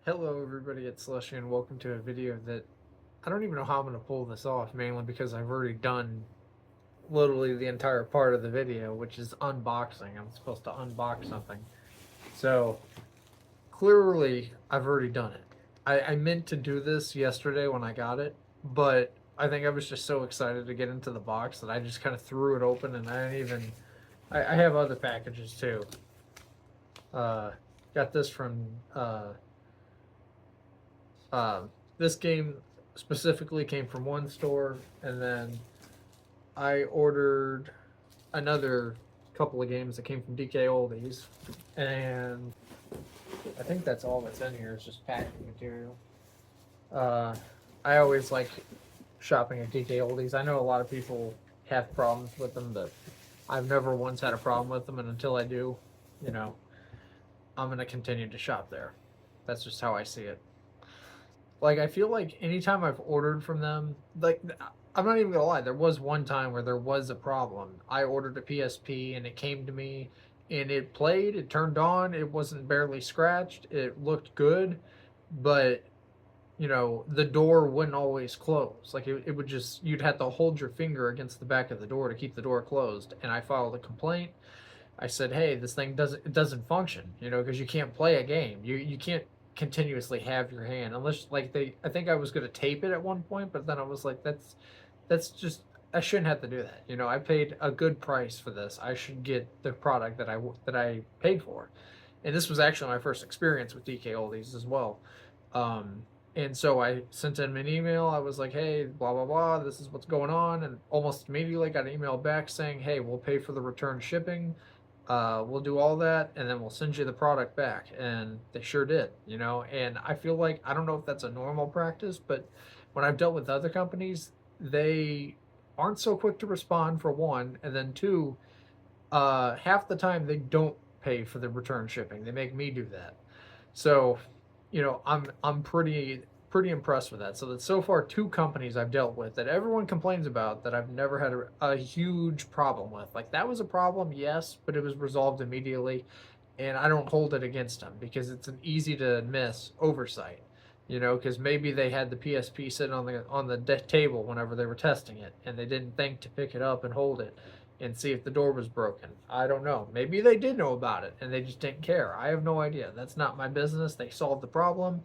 Hello everybody, it's Celestia and welcome to a video that I don't even know how I'm going to pull this off, mainly because I've already done literally the entire part of the video, which is unboxing. I'm supposed to unbox something. So clearly I've already done it. I meant to do this yesterday when I got it, but I think I was just so excited to get into the box that I just kind of threw it open and I didn't even... I have other packages too. Uh, got this from... Uh, this game specifically came from one store, and then I ordered another couple of games that came from DK Oldies, and I think that's all that's in here is just packing material. Uh, I always like shopping at DK Oldies. I know a lot of people have problems with them, but I've never once had a problem with them, and until I do, you know, I'm gonna continue to shop there. That's just how I see it. Like, I feel like anytime I've ordered from them, like, I'm not even gonna lie, there was one time where there was a problem. I ordered a PSP and it came to me and it played, it turned on, it wasn't barely scratched, it looked good, but the door wouldn't always close. Like, it would just, you'd have to hold your finger against the back of the door to keep the door closed. And I filed a complaint. I said, hey, this thing doesn't function, because you can't play a game. You can't continuously have your hand unless, like, I think I was going to tape it at one point, but then I was like, that's just, I shouldn't have to do that. I paid a good price for this. I should get the product that I paid for. And this was actually my first experience with DK Oldies as well. Um, and so I sent him an email. I was like, hey, blah, blah, blah, this is what's going on. And almost immediately got an email back saying, hey, we'll pay for the return shipping. We'll do all that, and then we'll send you the product back. And they sure did, And I feel like, I don't know if that's a normal practice, but when I've dealt with other companies, they aren't so quick to respond, for one, and then two, half the time they don't pay for the return shipping. They make me do that. So, I'm pretty impressed with that. So that so far two companies I've dealt with that everyone complains about that I've never had a huge problem with. Like, that was a problem, yes, but it was resolved immediately, and I don't hold it against them because it's an easy to miss oversight. Because maybe they had the PSP sitting on the table whenever they were testing it, and they didn't think to pick it up and hold it and see if the door was broken. I don't know. Maybe they did know about it and they just didn't care. I have no idea. That's not my business. They solved the problem.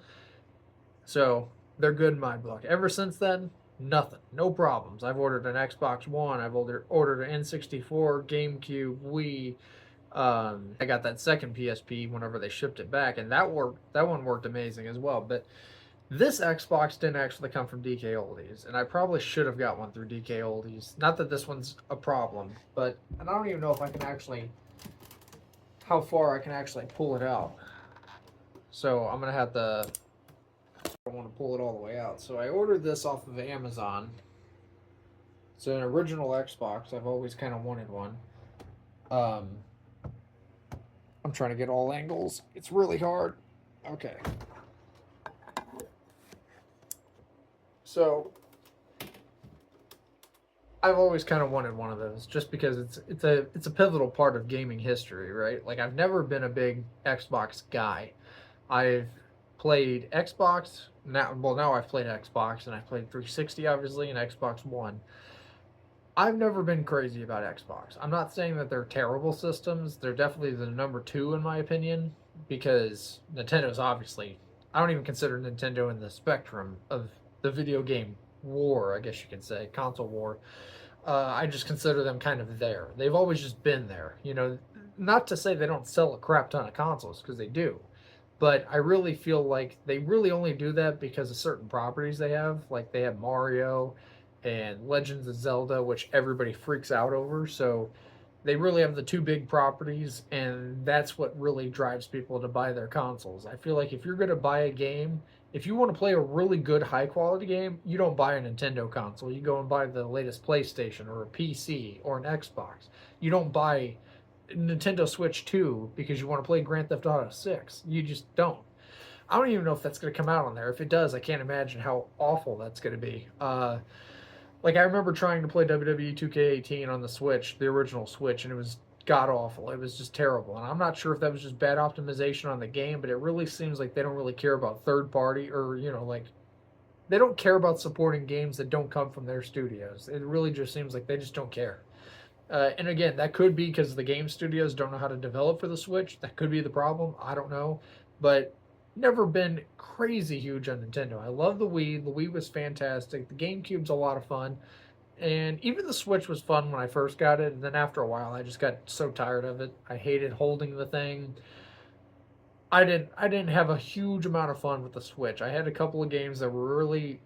So they're good in my book. Ever since then, nothing. No problems. I've ordered an Xbox One. I've ordered an N64, GameCube, Wii. I got that second PSP whenever they shipped it back, and that one worked amazing as well. But this Xbox didn't actually come from DK Oldies, and I probably should have got one through DK Oldies. Not that this one's a problem, but I don't even know if I can actually, how far I can actually pull it out. So I'm gonna have to, I don't want to pull it all the way out. So I ordered this off of Amazon. It's an original Xbox. I've always kind of wanted one. Um, I'm trying to get all angles. It's really hard. Okay. So I've always kind of wanted one of those, just because it's a pivotal part of gaming history, right? Like, I've never been a big Xbox guy. I've played Xbox now. Well, now I've played Xbox, and I've played 360, obviously, and Xbox One. I've never been crazy about Xbox. I'm not saying that they're terrible systems. They're definitely the number two in my opinion, because Nintendo's obviously, I don't even consider Nintendo in the spectrum of the video game war, I guess you could say, console war. I just consider them kind of there. They've always just been there. Not to say they don't sell a crap ton of consoles, because they do. But I really feel like they really only do that because of certain properties they have. Like, they have Mario and Legends of Zelda, which everybody freaks out over. So they really have the two big properties, and that's what really drives people to buy their consoles. I feel like if you're going to buy a game, if you want to play a really good, high quality game, you don't buy a Nintendo console. You go and buy the latest PlayStation or a PC or an Xbox. You don't buy Nintendo Switch 2 because you want to play Grand Theft Auto 6. You just don't. I don't even know if that's going to come out on there. If it does, I can't imagine how awful that's going to be. Like, I remember trying to play WWE 2K18 on the Switch, the original Switch, and it was god awful. It was just terrible. And I'm not sure if that was just bad optimization on the game, but it really seems like they don't really care about third party, or, like, they don't care about supporting games that don't come from their studios. It really just seems like they just don't care. And again, that could be because the game studios don't know how to develop for the Switch. That could be the problem. I don't know. But never been crazy huge on Nintendo. I love the Wii. The Wii was fantastic. The GameCube's a lot of fun. And even the Switch was fun when I first got it. And then after a while, I just got so tired of it. I hated holding the thing. I didn't have a huge amount of fun with the Switch. I had a couple of games that were really,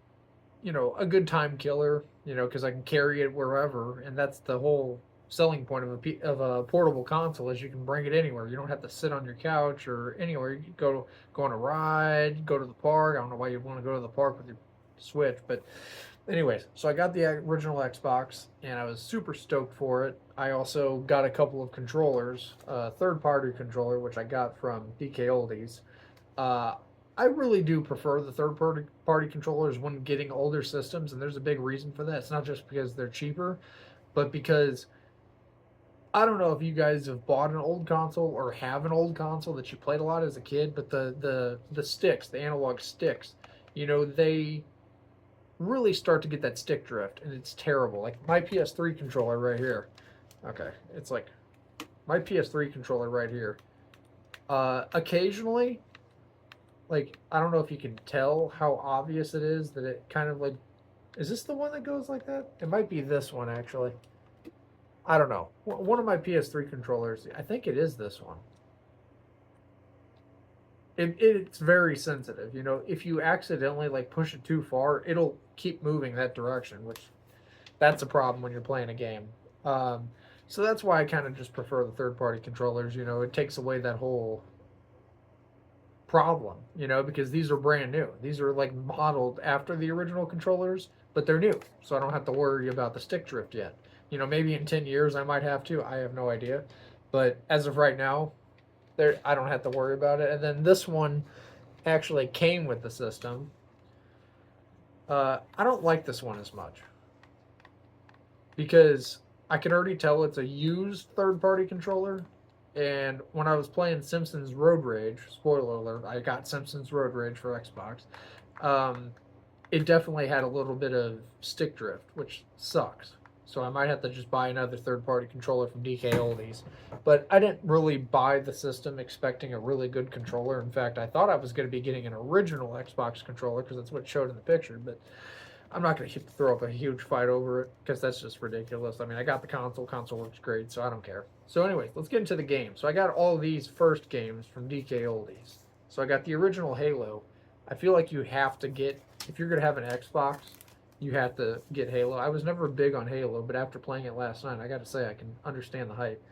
a good time killer, because I can carry it wherever, and that's the whole selling point of a portable console is you can bring it anywhere. You don't have to sit on your couch or anywhere. You can go on a ride, go to the park. I don't know why you'd want to go to the park with your Switch, but anyways, so I got the original Xbox and I was super stoked for it. I also got a couple of controllers, a third-party controller which I got from DK Oldies. Uh, I really do prefer the third party controllers when getting older systems, and there's a big reason for that. It's not just because they're cheaper, but because I don't know if you guys have bought an old console or have an old console that you played a lot as a kid, but the sticks, the analog sticks, they really start to get that stick drift, and it's terrible. Like my PS3 controller right here. Okay, it's like my PS3 controller right here. Occasionally, like, I don't know if you can tell how obvious it is that it kind of like, is this the one that goes like that? It might be this one actually. I don't know. One of my PS3 controllers, I think it is this one. It's very sensitive. If you accidentally like push it too far, it'll keep moving that direction, which that's a problem when you're playing a game. Um, so that's why I kind of just prefer the third party controllers. It takes away that whole problem, because these are brand new. These are like modeled after the original controllers, but they're new. So I don't have to worry about the stick drift yet. Maybe in 10 years I might have to. I have no idea. But as of right now, I don't have to worry about it. And then this one actually came with the system. I don't like this one as much because I can already tell it's a used third-party controller. And when I was playing Simpsons Road Rage, spoiler alert, I got Simpsons Road Rage for Xbox. Um, it definitely had a little bit of stick drift, which sucks. So I might have to just buy another third-party controller from DK Oldies. But I didn't really buy the system expecting a really good controller. In fact, I thought I was going to be getting an original Xbox controller because that's what it showed in the picture. But I'm not going to throw up a huge fight over it because that's just ridiculous. I mean, I got the console. Console works great, so I don't care. So anyways, let's get into the game. So I got all these first games from DK Oldies. So I got the original Halo. I feel like you have to get, if you're going to have an Xbox, you have to get Halo. I was never big on Halo, but after playing it last night, I got to say I can understand the hype.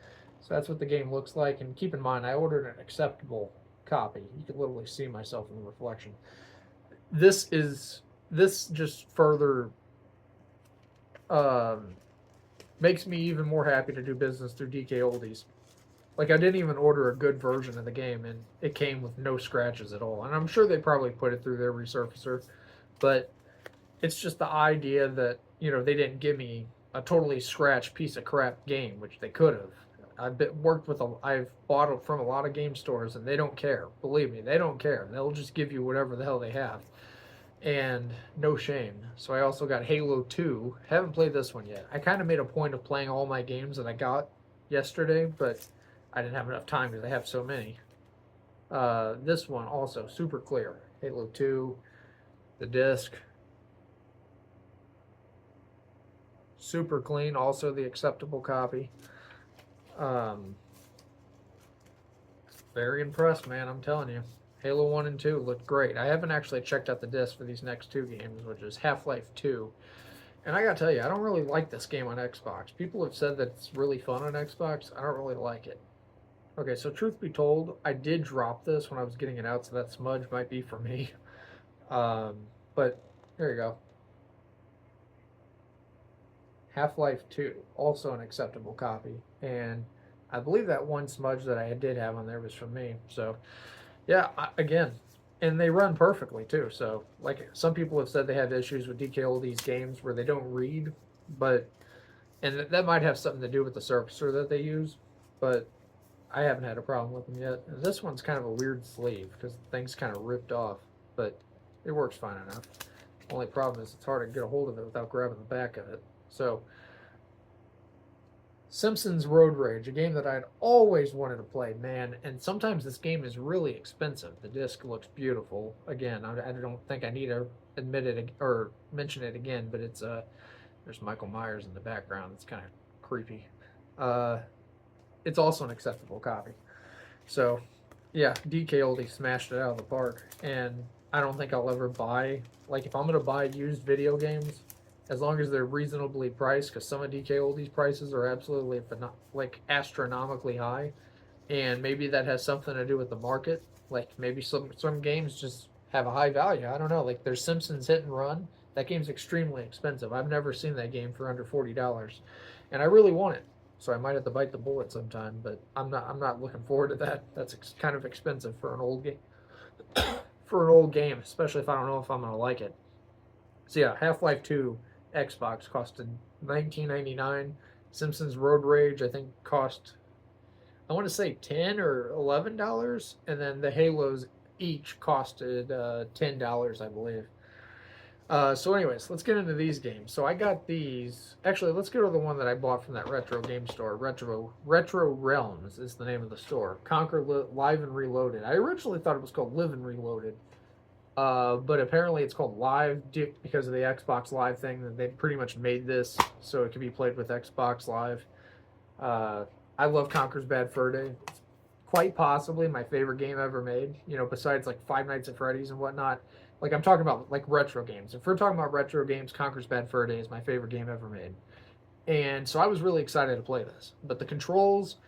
So that's what the game looks like. And keep in mind, I ordered an acceptable copy. You can literally see myself in the reflection. This just further makes me even more happy to do business through DK Oldies. Like, I didn't even order a good version of the game, and it came with no scratches at all. And I'm sure they probably put it through their resurfacer, but it's just the idea that, they didn't give me a totally scratched piece of crap game, which they could have. I've bought it from a lot of game stores, and they don't care. Believe me, they don't care. They'll just give you whatever the hell they have. And no shame. So I also got Halo 2. Haven't played this one yet. I kind of made a point of playing all my games that I got yesterday, but I didn't have enough time because I have so many. This one also super clear. Halo 2, the disc, super clean. Also the acceptable copy. Very impressed, man. I'm telling you. Halo 1 and 2 looked great. I haven't actually checked out the disc for these next two games, which is Half-Life 2. And I gotta tell you, I don't really like this game on Xbox. People have said that it's really fun on Xbox. I don't really like it. Okay, so truth be told, I did drop this when I was getting it out, so that smudge might be for me. But there you go. Half-Life 2, also an acceptable copy. And I believe that one smudge that I did have on there was from me. So, yeah, again, and they run perfectly too. So, like, some people have said they have issues with DK Oldies games where they don't read, and that might have something to do with the surfacer that they use. but I haven't had a problem with them yet. And this one's kind of a weird sleeve because the thing's kind of ripped off, but it works fine enough. Only problem is it's hard to get a hold of it without grabbing the back of it. So, Simpsons Road Rage, a game that I'd always wanted to play, man. And sometimes this game is really expensive. The disc looks beautiful. Again, I don't think I need to admit it or mention it again, but it's there's Michael Myers in the background. It's kind of creepy. It's also an acceptable copy. So, yeah, DK Oldie smashed it out of the park, and I don't think I'll ever buy, like, if I'm gonna buy used video games, as long as they're reasonably priced, because some of DK Oldie's prices are absolutely like astronomically high, and maybe that has something to do with the market. Like maybe some games just have a high value. I don't know. Like there's Simpsons Hit and Run. That game's extremely expensive. I've never seen that game for under $40, and I really want it. So I might have to bite the bullet sometime, but I'm not looking forward to that. That's kind of expensive for an old game. For an old game, especially if I don't know if I'm gonna like it. So yeah, Half-Life 2 Xbox costed $19.99. Simpsons Road Rage I think cost, I want to say $10 or $11, and then the Halos each costed $10, I believe. So anyways, let's get into these games. So I got these. Actually, let's go to the one that I bought from that retro game store. Retro Realms is the name of the store. Conquer Live and Reloaded. I originally thought it was called Live and Reloaded. But apparently it's called Live because of the Xbox Live thing. They pretty much made this so it can be played with Xbox Live. I love Conker's Bad Fur Day. It's quite possibly my favorite game ever made. You know, besides like Five Nights at Freddy's and whatnot. Like I'm talking about like retro games. If we're talking about retro games, Conker's Bad Fur Day is my favorite game ever made. And so I was really excited to play this. But the controls,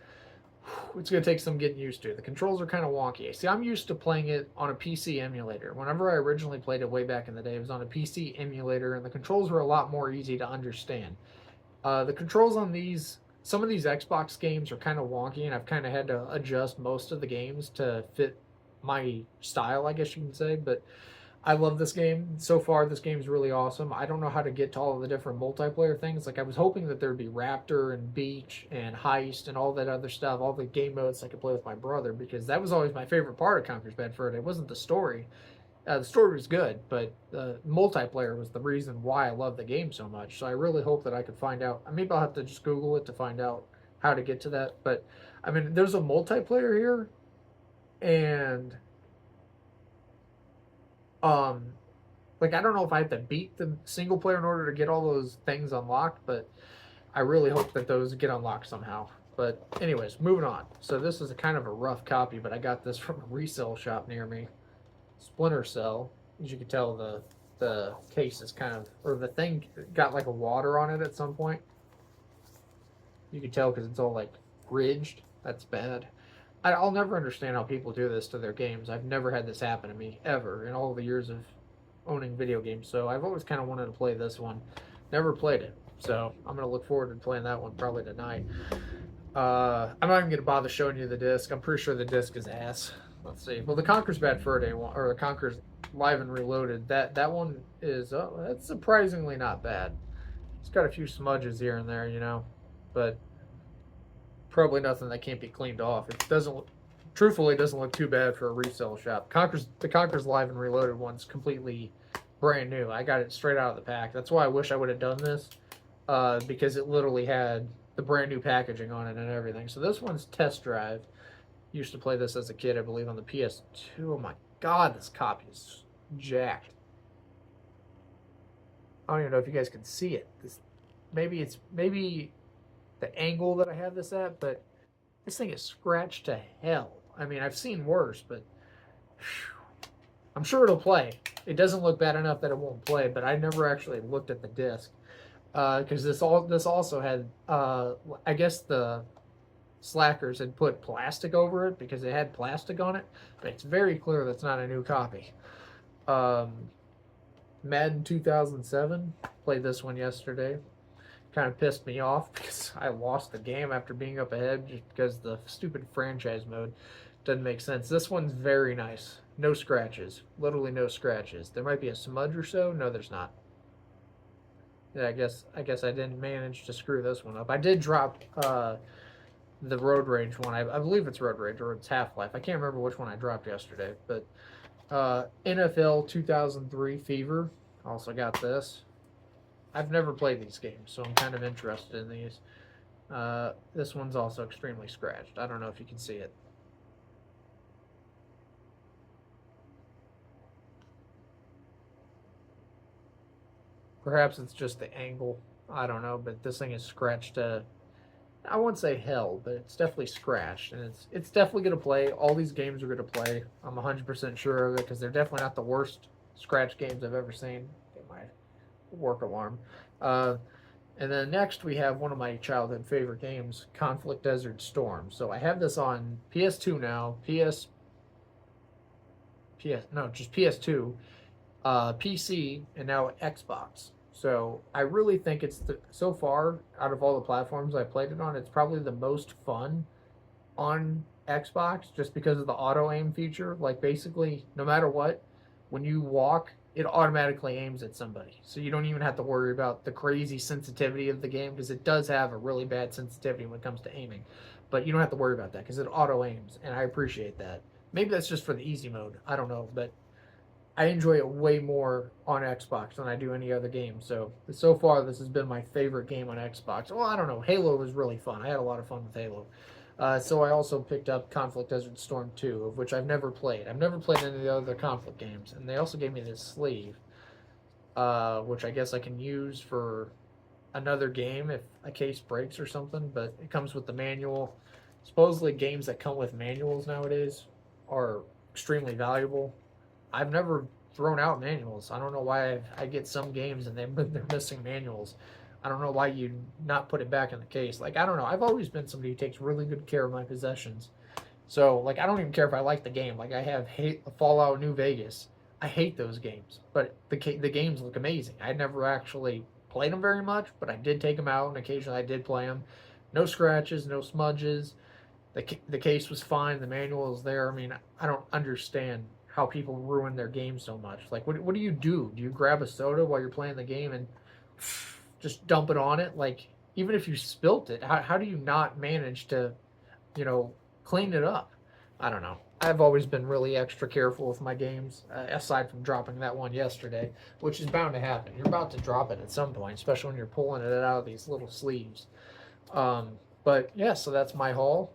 it's going to take some getting used to. The controls are kind of wonky. See, I'm used to playing it on a PC emulator. Whenever I originally played it way back in the day, it was on a PC emulator, and the controls were a lot more easy to understand. The controls on some of these Xbox games are kind of wonky, and I've kind of had to adjust most of the games to fit my style, I guess you can say. But I love this game. So far, this game's really awesome. I don't know how to get to all of the different multiplayer things. Like, I was hoping that there'd be Raptor and Beach and Heist and all that other stuff, all the game modes I could play with my brother, because that was always my favorite part of Conker's Bad Fur Day. It wasn't the story. The story was good, but the multiplayer was the reason why I love the game so much. So I really hope that I could find out. Maybe I'll have to just Google it to find out how to get to that. But, I mean, there's a multiplayer here, and like I don't know if I have to beat the single player in order to get all those things unlocked, but I really hope that those get unlocked somehow. But anyways, moving on. So this is a kind of a rough copy, but I got this from a resale shop near me. Splinter Cell. As you can tell, the case is kind of, or the thing got like a water on it at some point. You can tell because it's all like ridged. That's bad. I'll never understand how people do this to their games. I've never had this happen to me, ever, in all the years of owning video games. So I've always kind of wanted to play this one. Never played it. So I'm going to look forward to playing that one probably tonight. I'm not even going to bother showing you the disc. I'm pretty sure the disc is ass. Let's see. Well, the Conker's Bad Fur Day one, or the Conker's Live and Reloaded, that one is, that's surprisingly not bad. It's got a few smudges here and there, you know, but probably nothing that can't be cleaned off. It doesn't look, truthfully, it doesn't look too bad for a resale shop. The Conker's Live and Reloaded one's completely brand new. I got it straight out of the pack. That's why I wish I would have done this, because it literally had the brand new packaging on it and everything. So this one's Test Drive. Used to play this as a kid, I believe, on the PS2. Oh my god, this copy is jacked. I don't even know if you guys can see it. Maybe the angle that I have this at, but this thing is scratched to hell. I mean, I've seen worse, but whew, I'm sure it'll play. It doesn't look bad enough that it won't play, but I never actually looked at the disc, because this also had, I guess the slackers had put plastic over it because it had plastic on it, but it's very clear that's not a new copy. Madden 2007, played this one yesterday. Kind of pissed me off because I lost the game after being up ahead just because the stupid franchise mode doesn't make sense. This one's very nice. No scratches. Literally no scratches. There might be a smudge or so. No, there's not. Yeah, I guess I didn't manage to screw this one up. I did drop the Road Rage one. I believe it's Road Rage or it's Half-Life. I can't remember which one I dropped yesterday, but NFL 2003 Fever. Also got this. I've never played these games, so I'm kind of interested in these. This one's also extremely scratched. I don't know if you can see it. Perhaps it's just the angle. I don't know, but this thing is scratched. I wouldn't say hell, but it's definitely scratched, and it's definitely gonna play. All these games are gonna play. I'm 100% sure of it because they're definitely not the worst scratch games I've ever seen. Get my work alarm. Uh, and then next we have one of my childhood favorite games, Conflict Desert Storm. So I have this on PS2 now, just PS2, PC, and now Xbox. So I really think so far out of all the platforms I played it on, it's probably the most fun on Xbox just because of the auto aim feature. Like basically, no matter what, when you walk, it automatically aims at somebody. So you don't even have to worry about the crazy sensitivity of the game because it does have a really bad sensitivity when it comes to aiming. But you don't have to worry about that because it auto aims, and I appreciate that. Maybe that's just for the easy mode. I don't know, but I enjoy it way more on Xbox than I do any other game. So far, this has been my favorite game on Xbox. Well, I don't know. Halo was really fun. I had a lot of fun with Halo. So I also picked up Conflict Desert Storm 2, of which I've never played. I've never played any of the other Conflict games. And they also gave me this sleeve, which I guess I can use for another game if a case breaks or something. But it comes with the manual. Supposedly, games that come with manuals nowadays are extremely valuable. I've never thrown out manuals. I don't know why I get some games and they're missing manuals. I don't know why you not put it back in the case. Like I don't know. I've always been somebody who takes really good care of my possessions. So like I don't even care if I like the game. Like I have hate Fallout New Vegas. I hate those games, but the games look amazing. I never actually played them very much, but I did take them out and occasionally I did play them. No scratches, no smudges. The case was fine. The manual is there. I mean, I don't understand how people ruin their game so much. Like, what do you do? Do you grab a soda while you're playing the game and just dump it on it? Like, even if you spilt it, how do you not manage to, you know, clean it up? I don't know. I've always been really extra careful with my games, aside from dropping that one yesterday, which is bound to happen. You're about to drop it at some point, especially when you're pulling it out of these little sleeves. Um, but yeah, so that's my haul.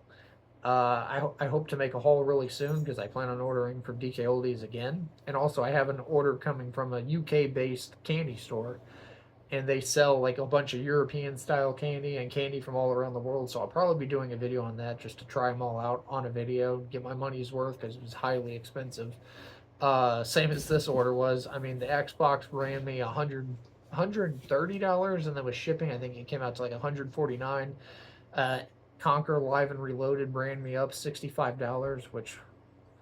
I hope to make a haul really soon because I plan on ordering from DK Oldies again. And also, I have an order coming from a UK-based candy store, and they sell like a bunch of European-style candy and candy from all around the world. So I'll probably be doing a video on that just to try them all out on a video, get my money's worth because it was highly expensive. Same as this order was. I mean, the Xbox ran me $130, and then with shipping, I think it came out to like 149. Conquer Live and Reloaded ran me up $65, which,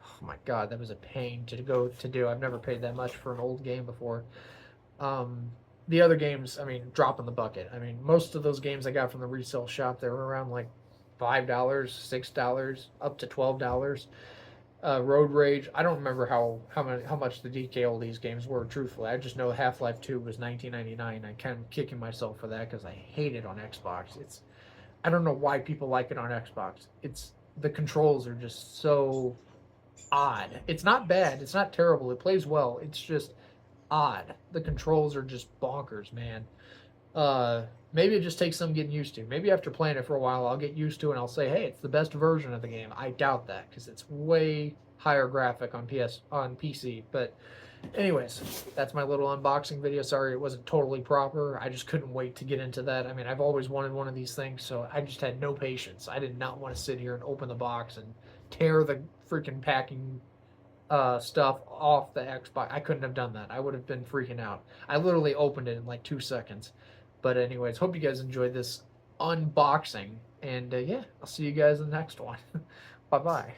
oh my god, that was a pain to go to do. I've never paid that much for an old game before. The other games, I mean, drop in the bucket. I mean, most of those games I got from the resale shop, they were around like $5, $6, up to $12. Road Rage, I don't remember how much the DK Oldies games were. Truthfully, I just know Half-Life 2 was $19.99. I'm kind of kicking myself for that because I hate it on Xbox. I don't know why people like it on Xbox. The controls are just so odd. It's not bad. It's not terrible. It plays well. It's just odd. The controls are just bonkers, man. Maybe it just takes some getting used to. Maybe after playing it for a while, I'll get used to it and I'll say, hey, it's the best version of the game. I doubt that because it's way higher graphic on PC. But anyways, that's my little unboxing video. Sorry it wasn't totally proper. I just couldn't wait to get into that. I mean, I've always wanted one of these things, so I just had no patience. I did not want to sit here and open the box and tear the freaking packing stuff off the Xbox. I couldn't have done that. I would have been freaking out. I literally opened it in like 2 seconds. But anyways, hope you guys enjoyed this unboxing. And yeah, I'll see you guys in the next one. Bye-bye.